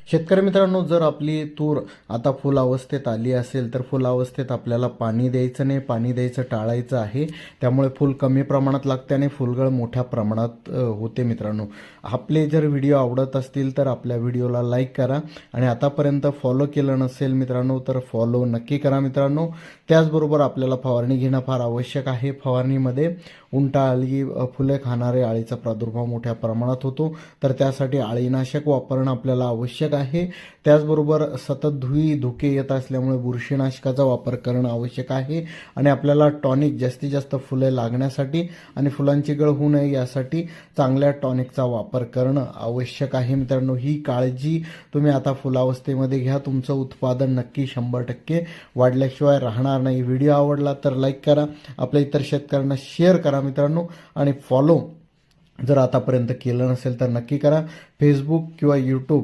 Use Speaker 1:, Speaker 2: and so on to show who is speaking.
Speaker 1: शेतकरी मित्रांनो, जर आपली तूर आता फुल अवस्थेत आली असेल तर फुल अवस्थेत आपल्याला पाणी द्यायचं नाही, पाणी द्यायचं टाळायचं आहे. त्यामुळे फुल कमी प्रमाणात लागते आणि फुलगळ मोठ्या प्रमाणात होते. मित्रांनो, आपले जर व्हिडिओ आवडत असतील तर आपल्या व्हिडिओला लाईक करा आणि आतापर्यंत फॉलो केलं नसेल मित्रांनो तर फॉलो नक्की करा मित्रांनो. त्याचबरोबर आपल्याला फवारणी घेणं फार आवश्यक आहे. फवारणीमध्ये उंटा अळी, फुले खाणारे अळीचा प्रादुर्भाव मोठ्या प्रमाणात होतो, तर त्यासाठी अळीनाशक वापरणं आपल्याला आवश्यक आहे. त्याचबरोबर सतत धुके येत असल्यामुळे बुरशीनाशकाचा वापर करणं आवश्यक आहे आणि आपल्याला टॉनिक जास्तीत जास्त फुले लागण्यासाठी आणि फुलांची गळ होऊ नये यासाठी चांगल्या टॉनिकचा वापर करणं आवश्यक आहे. मित्रांनो, ही काळजी तुम्ही आता फुलावस्थेमध्ये घ्या. तुमचं उत्पादन नक्की 100% वाढल्याशिवाय राहणार नाही. व्हिडिओ आवडला तर लाईक करा, आपल्या इतर शेतकऱ्यांना शेअर करा मित्रांनो आणि फॉलो जर आतापर्यंत केलं नसेल तर नक्की करा. फेसबुक किंवा यूट्यूब